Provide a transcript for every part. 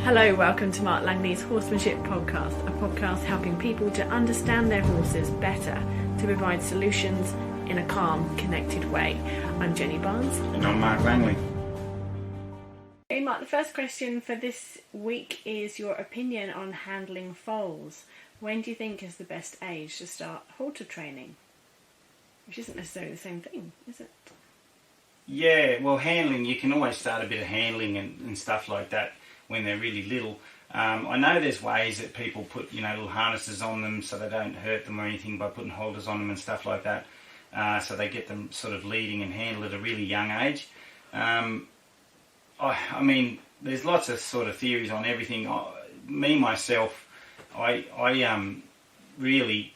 Hello, welcome to Mark Langley's Horsemanship Podcast, a podcast helping people to understand their horses better to provide solutions in a calm, connected way. I'm Jenny Barnes. And I'm Mark Langley. Okay, Mark, the first question for this week is your opinion on handling foals. When do you think is the best age to start halter training? Which isn't necessarily the same thing, is it? Yeah, well, handling, you can always start a bit of handling and stuff like that when they're really little. I know there's ways that people put, little harnesses on them so they don't hurt them or anything by putting halters on them and stuff like that. So they get them sort of leading and handle at a really young age. I mean, there's lots of sort of theories on everything. Myself, I really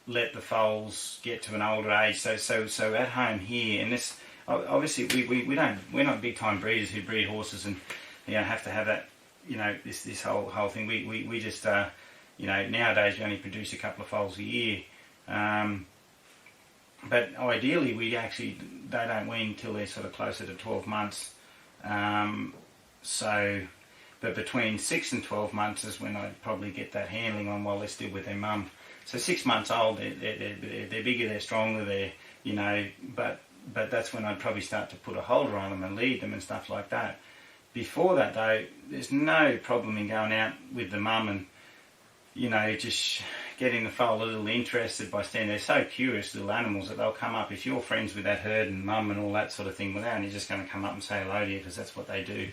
let the foals get to an older age. So at home here, and this obviously we're not big time breeders who breed horses and have to have that this whole thing. We just nowadays we only produce a couple of foals a year. But ideally they don't wean till they're sort of closer to 12 months. But between 6 and 12 months is when I'd probably get that handling on while they're still with their mum. So 6 months old, they're bigger, they're stronger, but that's when I'd probably start to put a halter on them and lead them and stuff like that. Before that though, there's no problem in going out with the mum and, just getting the foal a little interested by standing. They're so curious little animals that they'll come up. If you're friends with that herd and mum and all that sort of thing, well, they're only just going to come up and say hello to you because that's what they do.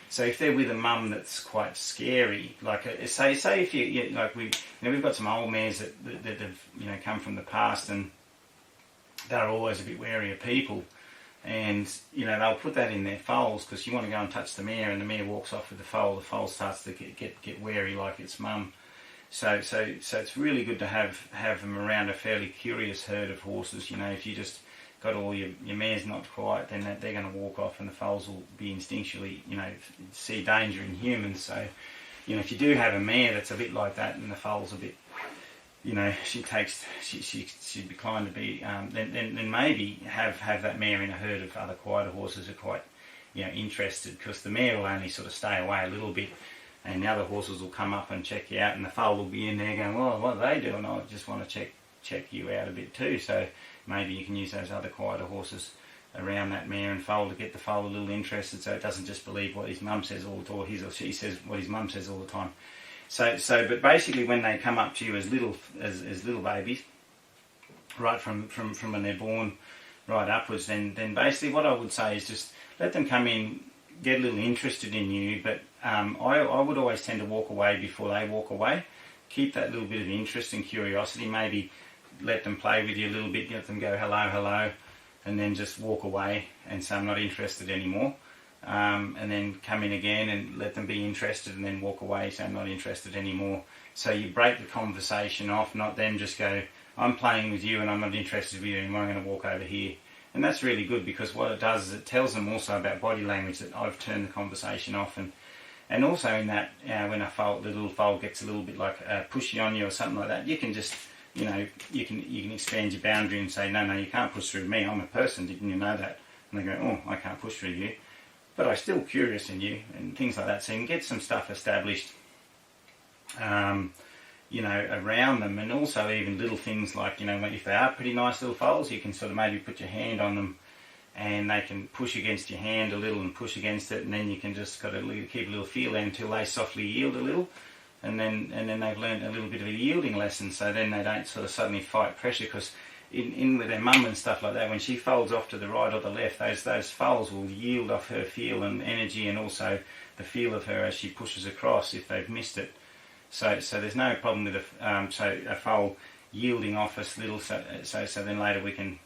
So if they're with a mum that's quite scary, like say if we've got some old mares that have come from the past and they're always a bit wary of people, and they'll put that in their foals because you want to go and touch the mare, and the mare walks off with the foal starts to get wary like its mum. So it's really good to have them around a fairly curious herd of horses. If you just got all your mares not quiet, then they're going to walk off and the foals will be instinctually, see danger in humans. So, if you do have a mare that's a bit like that and the foal's a bit, she'd be inclined to be, then maybe have that mare in a herd of other quieter horses who are quite, interested, because the mare will only sort of stay away a little bit and the other horses will come up and check you out and the foal will be in there going, well, what are they doing? I just want to check you out a bit too. So maybe you can use those other quieter horses around that mare and foal to get the foal a little interested, so it doesn't just believe what his mum says all the time, or his or she says what his mum says all the time. But basically, when they come up to you as little babies, right from when they're born, right upwards, then basically what I would say is just let them come in, get a little interested in you. But I would always tend to walk away before they walk away. Keep that little bit of interest and curiosity. Maybe let them play with you a little bit, let them go hello, and then just walk away and say I'm not interested anymore. And then come in again and let them be interested and then walk away, say I'm not interested anymore. So you break the conversation off, not them just go, I'm playing with you and I'm not interested with you anymore, I'm going to walk over here. And that's really good, because what it does is it tells them also about body language that I've turned the conversation off. And also in that, when the little foal gets a little bit like pushy on you or something like that, you can just, you can expand your boundary and say, no, you can't push through me, I'm a person, didn't you know that? And they go, oh, I can't push through you, but I'm still curious in you, and things like that. So you can get some stuff established, around them, and also even little things like, if they are pretty nice little foals, you can sort of maybe put your hand on them and they can push against your hand a little and push against it, and then you can just keep a little feel there until they softly yield a little, and then they've learned a little bit of a yielding lesson, so then they don't sort of suddenly fight pressure, because in with their mum and stuff like that, when she folds off to the right or the left, those foals will yield off her feel and energy, and also the feel of her as she pushes across if they've missed it. So there's no problem with a foal yielding off us little, so then later we can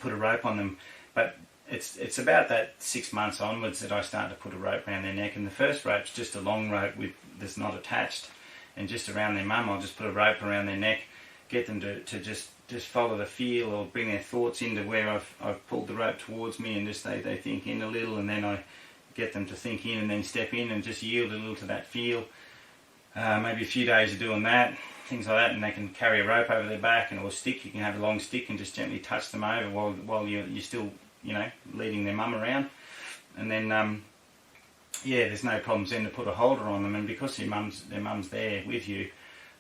put a rope on them. But it's about that 6 months onwards that I start to put a rope around their neck, and the first rope's just a long rope that's not attached, and just around their mum I'll just put a rope around their neck, get them to just follow the feel or bring their thoughts into where I've pulled the rope towards me, and just they think in a little, and then I get them to think in and then step in and just yield a little to that feel. Maybe a few days of doing that, things like that, and they can carry a rope over their back or a stick. You can have a long stick and just gently touch them over while you're still leading their mum around, and then yeah, there's no problems then to put a halter on them, and because their mum's there with you,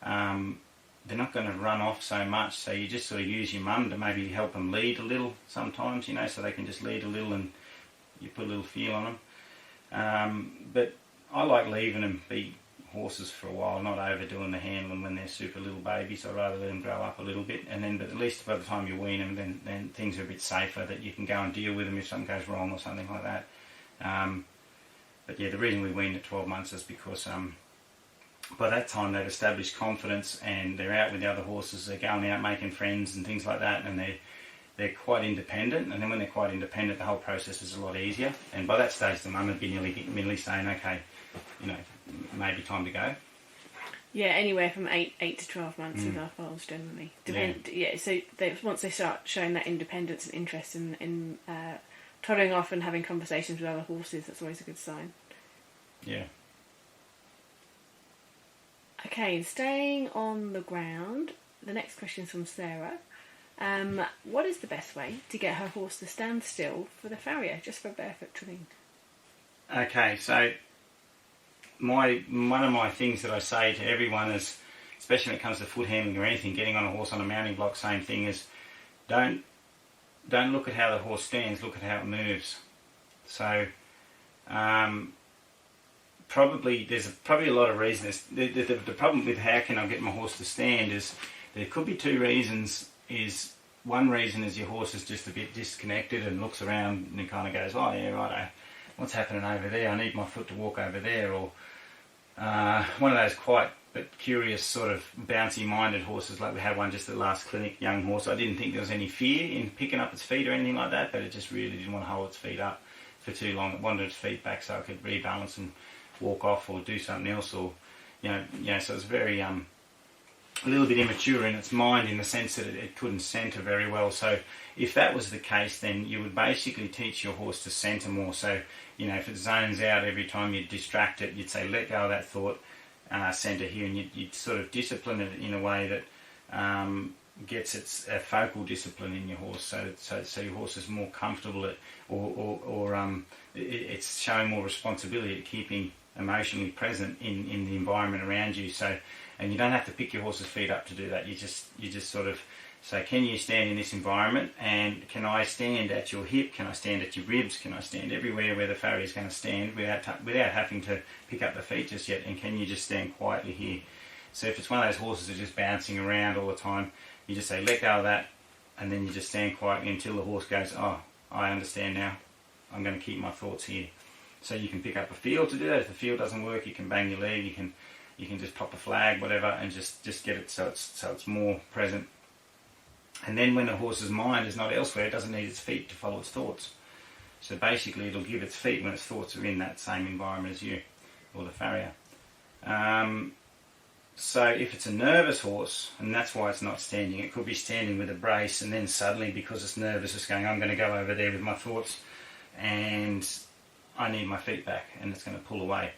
they're not going to run off so much. So you just sort of use your mum to maybe help them lead a little sometimes, you know, so they can just lead a little, and you put a little feel on them. But I like leaving them be horses for a while, not overdoing the handling when they're super little babies. I'd rather let them grow up a little bit, and then, but at least by the time you wean them, then things are a bit safer, that you can go and deal with them if something goes wrong or something like that. But yeah, the reason we weaned at 12 months is because by that time they've established confidence, and they're out with the other horses, they're going out making friends and things like that, and they're quite independent. And then when they're quite independent, the whole process is a lot easier. And by that stage, the mum would be nearly saying, okay, you know, maybe time to go. Yeah, anywhere from 8 to 12 months with our foals generally. So once they start showing that independence and interest in trotting off and having conversations with other horses, that's always a good sign. Yeah. Okay, staying on the ground, the next question is from Sarah. What is the best way to get her horse to stand still for the farrier, just for barefoot trimming? Okay, so one of my things that I say to everyone is, especially when it comes to foot handling or anything, getting on a horse on a mounting block, same thing, is don't look at how the horse stands, look at how it moves. So there's probably a lot of reasons. The problem with how can I get my horse to stand is there could be two reasons. One reason is your horse is just a bit disconnected and looks around and kind of goes, oh yeah, right, what's happening over there? I need my foot to walk over there. Or one of those quite but curious sort of bouncy minded horses, like we had one just at last clinic, young horse. I didn't think there was any fear in picking up its feet or anything like that, but it just really didn't want to hold its feet up for too long. It wanted its feet back so it could rebalance and walk off or do something else, or you know. So it's very a little bit immature in its mind, in the sense that it couldn't centre very well. So if that was the case, then you would basically teach your horse to centre more. So you know, if it zones out every time you distract it, you'd say let go of that thought, centre here, and you'd sort of discipline it in a way that gets its focal discipline in your horse, so your horse is more comfortable at, or it's showing more responsibility at keeping emotionally present in the environment around you. So, and you don't have to pick your horse's feet up to do that. You just sort of say, can you stand in this environment, and can I stand at your hip, can I stand at your ribs, can I stand everywhere where the farrier is going to stand without having to pick up the feet just yet, and can you just stand quietly here? So if it's one of those horses that are just bouncing around all the time, you just say let go of that, and then you just stand quietly until the horse goes, oh, I understand now, I'm going to keep my thoughts here. So you can pick up a field to do that. If the field doesn't work, you can bang your leg, you can just pop a flag, whatever, and just get it so it's more present. And then when the horse's mind is not elsewhere, it doesn't need its feet to follow its thoughts. So basically it'll give its feet when its thoughts are in that same environment as you, or the farrier. So if it's a nervous horse, and that's why it's not standing, it could be standing with a brace, and then suddenly, because it's nervous, it's going, I'm going to go over there with my thoughts, and I need my feet back, and it's going to pull away.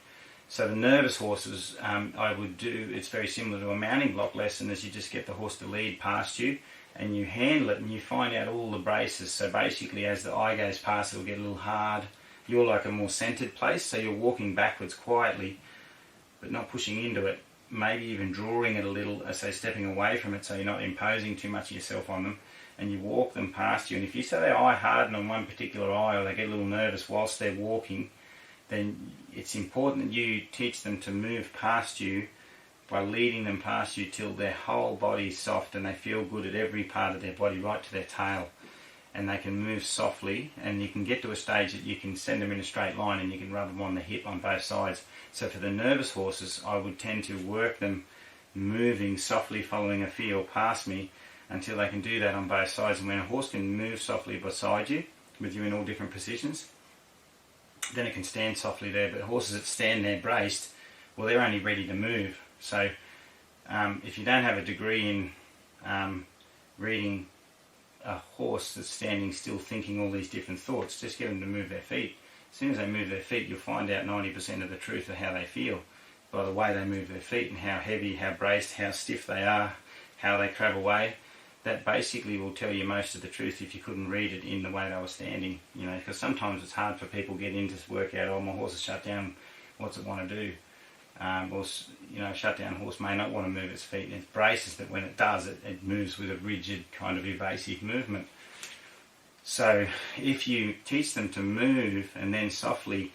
So the nervous horses, I would do, it's very similar to a mounting block lesson, is you just get the horse to lead past you, and you handle it, and you find out all the braces. So basically, as the eye goes past, it'll get a little hard. You're like a more centered place, so you're walking backwards quietly, but not pushing into it. Maybe even drawing it a little, so stepping away from it, so you're not imposing too much of yourself on them, and you walk them past you. And if you say their eye harden on one particular eye, or they get a little nervous whilst they're walking, then it's important that you teach them to move past you by leading them past you till their whole body's soft and they feel good at every part of their body, right to their tail, and they can move softly, and you can get to a stage that you can send them in a straight line and you can rub them on the hip on both sides. So for the nervous horses, I would tend to work them moving softly, following a feel past me, until they can do that on both sides. And when a horse can move softly beside you, with you in all different positions, then it can stand softly there. But horses that stand there braced, well, they're only ready to move. So if you don't have a degree in reading a horse that's standing still thinking all these different thoughts, just get them to move their feet. As soon as they move their feet, you'll find out 90% of the truth of how they feel by the way they move their feet, and how heavy, how braced, how stiff they are, how they travel away. that basically will tell you most of the truth if you couldn't read it in the way they were standing, you know, because sometimes it's hard for people to get in to work out, oh, my horse is shut down, what's it want to do? Or, you know, a shut down horse may not want to move its feet. It braces that when it does, it moves with a rigid kind of evasive movement. So if you teach them to move and then softly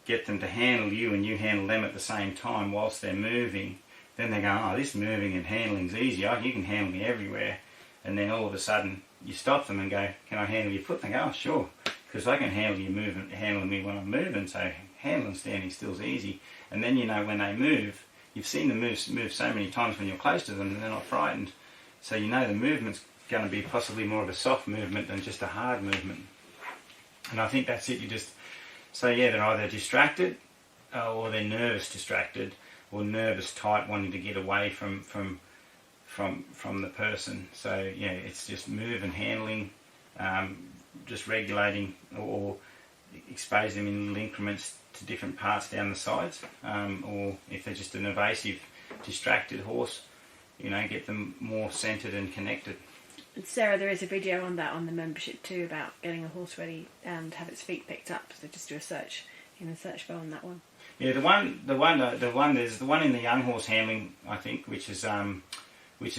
get them to handle you and you handle them at the same time whilst they're moving, then they go, oh, this moving and handling's easy, you can handle me everywhere. And then all of a sudden you stop them and go, can I handle your foot? They go, oh, sure, because I can handle you moving, handling me when I'm moving, so handling standing still's easy. And then you know when they move, you've seen them move so many times when you're close to them and they're not frightened. So you know the movement's going to be possibly more of a soft movement than just a hard movement. And I think that's it. So yeah, they're either distracted or they're nervous distracted or nervous tight wanting to get away from the person. So yeah, it's just move and handling, just regulating or expose them in little increments to different parts down the sides, or if they're just an evasive, distracted horse, you know, get them more centred and connected. Sarah, there is a video on that on the membership too about getting a horse ready and have its feet picked up. So just do a search in the search bar on that one. Yeah, there's the one in the young horse handling, I think, which is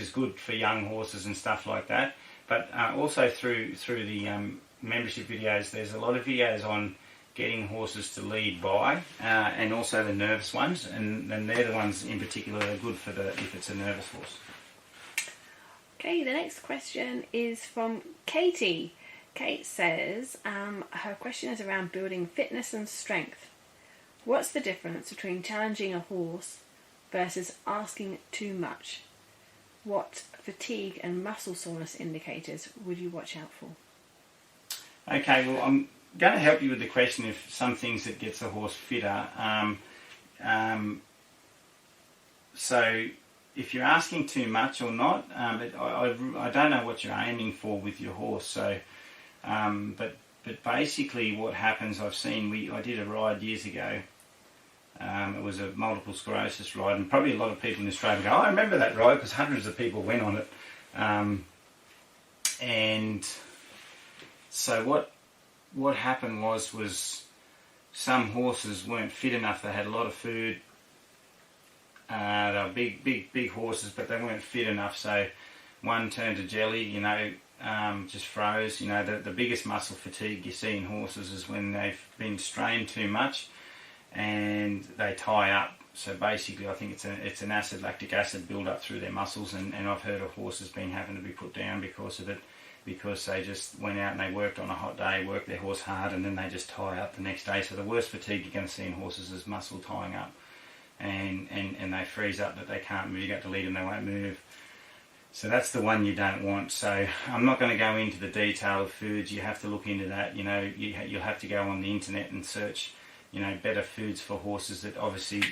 good for young horses and stuff like that. But also through the membership videos, there's a lot of videos on getting horses to lead by, and also the nervous ones, and they're the ones in particular that are good for if it's a nervous horse. Okay, the next question is from Katie. Kate says her question is around building fitness and strength. What's the difference between challenging a horse versus asking too much? What fatigue and muscle soreness indicators would you watch out for? Okay, well, I'm going to help you with the question of some things that gets a horse fitter. So if you're asking too much or not, I don't know what you're aiming for with your horse. So, but basically what happens, I've seen, I did a ride years ago. It was a multiple sclerosis ride, and probably a lot of people in Australia go, I remember that ride because hundreds of people went on it. And so what happened was some horses weren't fit enough. They had a lot of food. They were big horses, but they weren't fit enough. So one turned to jelly, you know, just froze. You know, the biggest muscle fatigue you see in horses is when they've been strained too much and they tie up. So basically, I think it's an lactic acid build up through their muscles, and I've heard of horses having to be put down because of it, because they just went out and they worked on a hot day, worked their horse hard, and then they just tie up the next day. So the worst fatigue you're going to see in horses is muscle tying up, and they freeze up that they can't move. You got to lead them, they won't move. So that's the one you don't want. So I'm not going to go into the detail of foods. You have to look into that. You know, you'll have to go on the internet and search, you know, better foods for horses that obviously...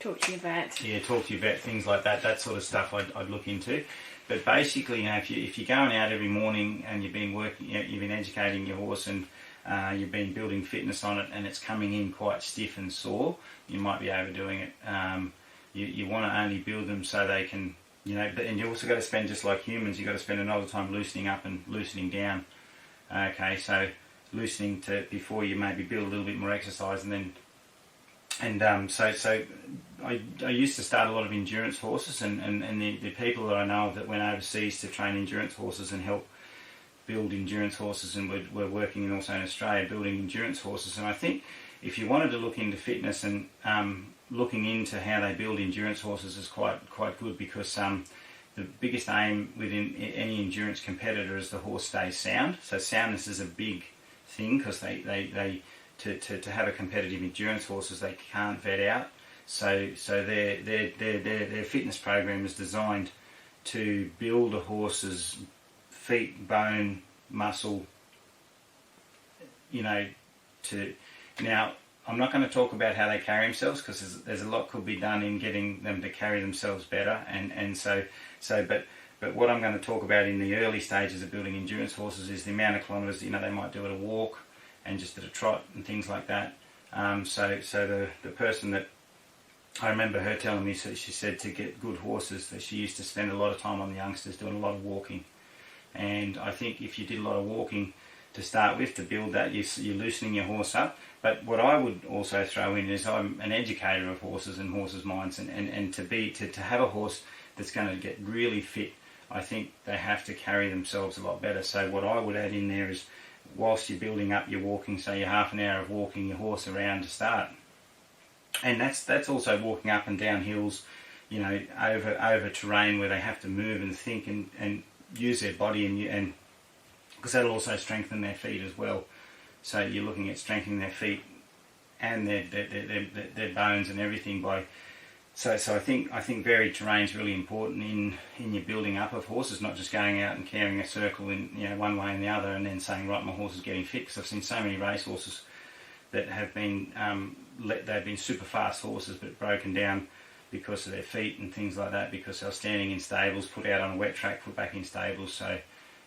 talk to your vet. Yeah, talk to your vet, things like that. That sort of stuff I'd look into. But basically, you know, if you're going out every morning and you've been working, you've been educating your horse and you've been building fitness on it, and it's coming in quite stiff and sore, you might be overdoing it. You want to only build them so they can, you know, and you also got to spend, just like humans, you've got to spend another time loosening up and loosening down. Okay, so loosening before you maybe build a little bit more exercise, and then so I used to start a lot of endurance horses, and the people that I know of that went overseas to train endurance horses and help build endurance horses, and we're working also in Australia building endurance horses. And I think if you wanted to look into fitness and looking into how they build endurance horses is quite good, because the biggest aim within any endurance competitor is the horse stays sound. So soundness is a big thing, because they to have a competitive endurance horses, they can't vet out. So their fitness program is designed to build a horse's feet, bone, muscle. You know, now I'm not going to talk about how they carry themselves, because there's a lot could be done in getting them to carry themselves better, but what I'm going to talk about in the early stages of building endurance horses is the amount of kilometres, you know, they might do at a walk and just at a trot and things like that. So the person that I remember her telling me, so she said to get good horses that she used to spend a lot of time on the youngsters doing a lot of walking. And I think if you did a lot of walking to start with, to build that, you're loosening your horse up. But what I would also throw in is I'm an educator of horses and horses' minds, and to have a horse that's going to get really fit, I think they have to carry themselves a lot better. So what I would add in there is, whilst you're building up your walking, say your half an hour of walking your horse around to start, and that's also walking up and down hills, you know, over terrain where they have to move and think and use their body, and because that'll also strengthen their feet as well. So you're looking at strengthening their feet and their bones and everything by. So I think varied terrain is really important in your building up of horses, not just going out and carrying a circle in, you know, one way and the other, and then saying, right, my horse is getting fit. Because I've seen so many race horses that have been they've been super fast horses but broken down because of their feet and things like that, because they were standing in stables, put out on a wet track, put back in stables. So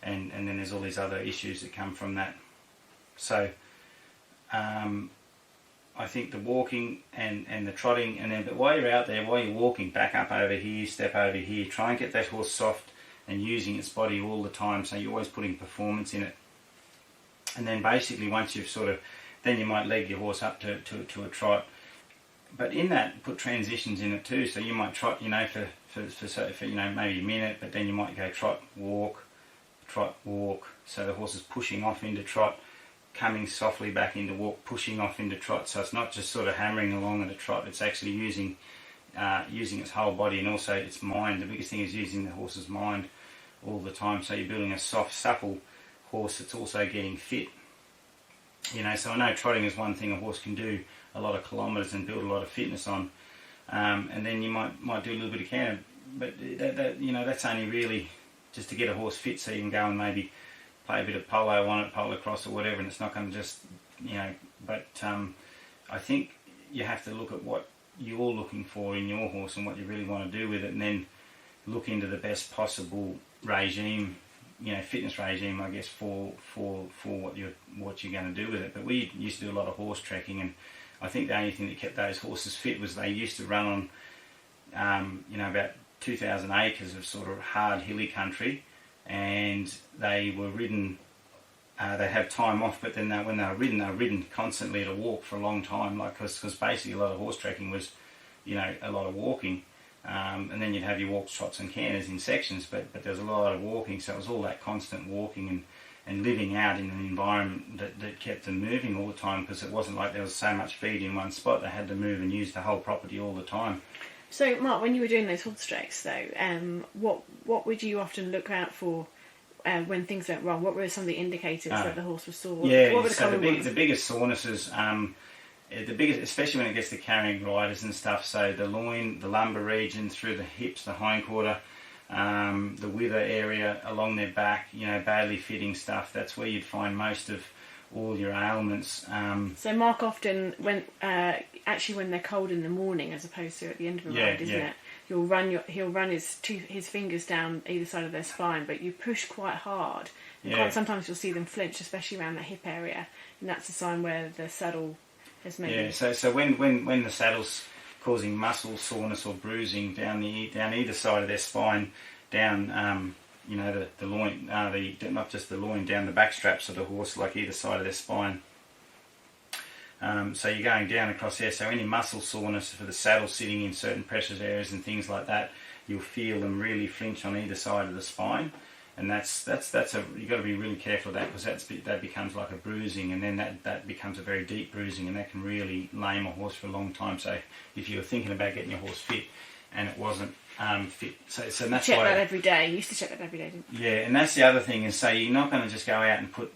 and then there's all these other issues that come from that. So I think the walking and the trotting, and then, but while you're out there, while you're walking, back up over here, step over here, try and get that horse soft and using its body all the time, so you're always putting performance in it. And then basically once you've sort of, then you might leg your horse up to a trot. But in that, put transitions in it too, so you might trot, you know, for you know, maybe a minute, but then you might go trot, walk, so the horse is pushing off into trot, coming softly back into walk, pushing off into trot. So it's not just sort of hammering along at a trot, it's actually using its whole body and also its mind. The biggest thing is using the horse's mind all the time, so you're building a soft, supple horse that's also getting fit. You know, so I know trotting is one thing a horse can do a lot of kilometres and build a lot of fitness on, and then you might do a little bit of canter, but that you know, that's only really just to get a horse fit, so you can go and maybe play a bit of polo on it, polo cross or whatever, and it's not going to just, you know, but I think you have to look at what you're looking for in your horse and what you really want to do with it, and then look into the best possible regime, you know, fitness regime, I guess, for what you're going to do with it. But we used to do a lot of horse trekking, and I think the only thing that kept those horses fit was they used to run on, you know, about 2,000 acres of sort of hard hilly country, and they were ridden, they have time off, but then when they were ridden constantly at a walk for a long time, like, because basically a lot of horse trekking was, you know, a lot of walking, and then you'd have your walks, trots and canters in sections, but there was a lot of walking, so it was all that constant walking and living out in an environment that kept them moving all the time, because it wasn't like there was so much feed in one spot. They had to move and use the whole property all the time. So, Mark, when you were doing those horse treks, though, what would you often look out for when things went wrong? What were some of the indicators that the horse was sore? Yeah, what were the so common ones? the biggest sorenesses, especially when it gets to carrying riders and stuff, so the loin, the lumbar region, through the hips, the hindquarter, the wither area, along their back, you know, badly fitting stuff, that's where you'd find most of all your ailments. So Mark often, when they're cold in the morning as opposed to at the end of a ride, isn't it? He'll run his fingers down either side of their spine, but you push quite hard. And sometimes you'll see them flinch, especially around the hip area, and that's a sign where the saddle has maybe... Yeah, so when the saddle's causing muscle soreness or bruising down either side of their spine, down you know, the loin, not just the loin, down the back straps of the horse, like either side of their spine. So you're going down across there, so any muscle soreness for the saddle sitting in certain pressure areas and things like that, you'll feel them really flinch on either side of the spine, and that's you've got to be really careful of that, because that becomes like a bruising, and then that becomes a very deep bruising, and that can really lame a horse for a long time. So if you were thinking about getting your horse fit and it wasn't fit, so that's check why that every day. You used to check that every day, didn't you? Yeah, and that's the other thing, is so you're not going to just go out and put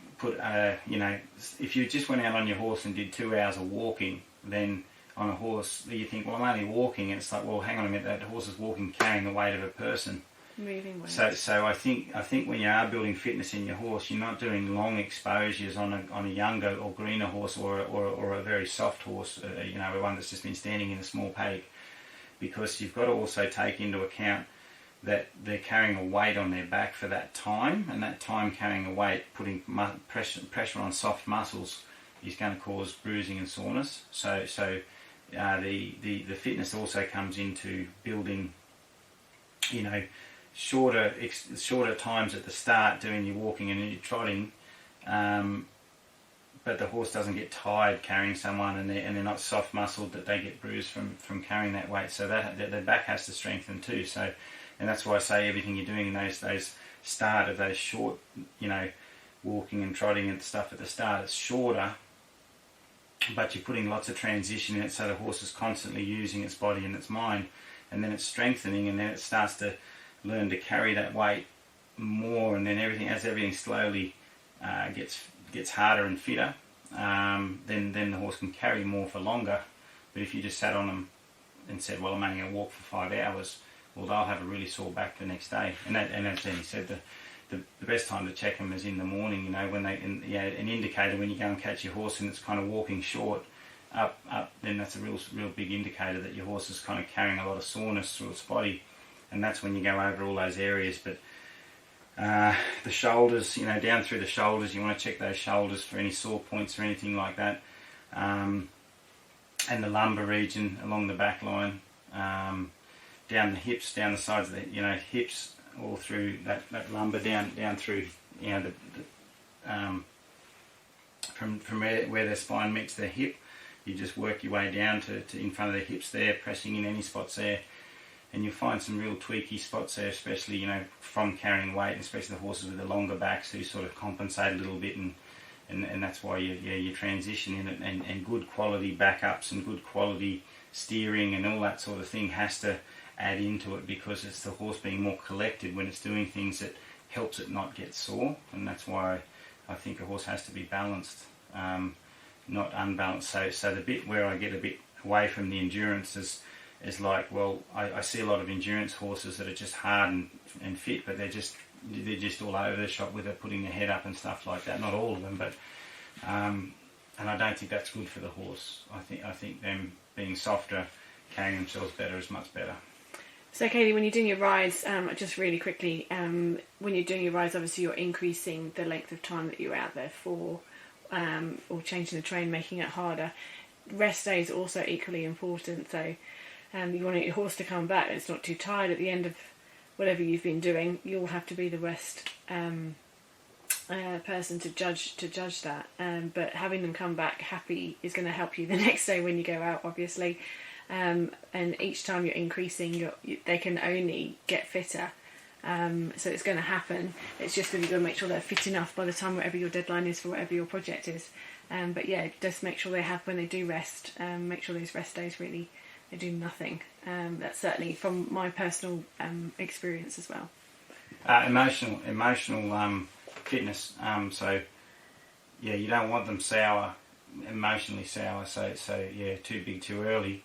you know, if you just went out on your horse and did 2 hours of walking, then on a horse you think, well, I'm only walking, and it's like, well, hang on a minute, that horse is walking carrying the weight of a person. Moving weight. So I think when you are building fitness in your horse, you're not doing long exposures on a younger or greener horse, or a very soft horse, you know, one that's just been standing in a small paddock, because you've got to also take into account that they're carrying a weight on their back for that time, and that time carrying a weight, putting pressure on soft muscles, is going to cause bruising and soreness. So the fitness also comes into building, you know, shorter times at the start doing your walking and your trotting, but the horse doesn't get tired carrying someone, and they're not soft muscled that they get bruised from carrying that weight. So that the back has to strengthen too. So, and that's why I say everything you're doing in those start of those short, you know, walking and trotting and stuff at the start, it's shorter, but you're putting lots of transition in it, so the horse is constantly using its body and its mind, and then it's strengthening, and then it starts to learn to carry that weight more, and then everything slowly gets harder and fitter, then the horse can carry more for longer. But if you just sat on them and said, well, I'm only going to walk for 5 hours, well, they'll have a really sore back the next day. And as Danny said, the best time to check them is in the morning, you know, when an indicator when you go and catch your horse and it's kind of walking short up, then that's a real big indicator that your horse is kind of carrying a lot of soreness through its body, and that's when you go over all those areas. But the shoulders, you know, down through the shoulders, you want to check those shoulders for any sore points or anything like that, and the lumbar region along the back line, down the hips, down the sides of the, you know, hips, all through that lumbar down through, you know, from where their spine meets their hip. You just work your way down to in front of the hips there, pressing in any spots there, and you'll find some real tweaky spots there, especially, you know, from carrying weight, and especially the horses with the longer backs who sort of compensate a little bit, and that's why you transition in it, and good quality backups and good quality steering and all that sort of thing has to add into it, because it's the horse being more collected when it's doing things that helps it not get sore. And that's why I think a horse has to be balanced, not unbalanced. So the bit where I get a bit away from the endurance is like, well, I see a lot of endurance horses that are just hard and fit, but they're just all over the shop with it, putting their head up and stuff like that. Not all of them, but and I don't think that's good for the horse. I think them being softer, carrying themselves better is much better. So Kaylee, when you're doing your rides, just really quickly, when you're doing your rides, obviously you're increasing the length of time that you're out there for, or changing the train, making it harder. Rest days are also equally important, so you want your horse to come back and it's not too tired at the end of whatever you've been doing. You'll have to be the rest person to judge that, but having them come back happy is going to help you the next day when you go out, obviously. And each time you're increasing, they can only get fitter, so it's going to happen. It's just that you've got to make sure they're fit enough by the time whatever your deadline is for whatever your project is. But yeah, just make sure they have, when they do rest, make sure those rest days really, they do nothing. That's certainly from my personal experience as well. Emotional fitness. So yeah, you don't want them emotionally sour. So yeah, too big too early,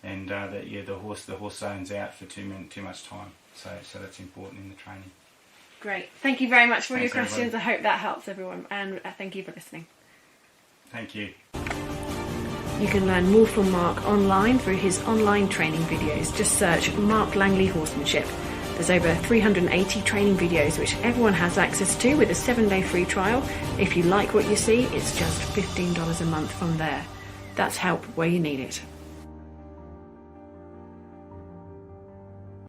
and the horse zones out for too much time. So that's important in the training. Great, thank you very much for your questions. Everybody. I hope that helps everyone, and thank you for listening. Thank you. You can learn more from Mark online through his online training videos. Just search Mark Langley Horsemanship. There's over 380 training videos which everyone has access to with a 7-day free trial. If you like what you see, it's just $15 a month from there. That's help where you need it.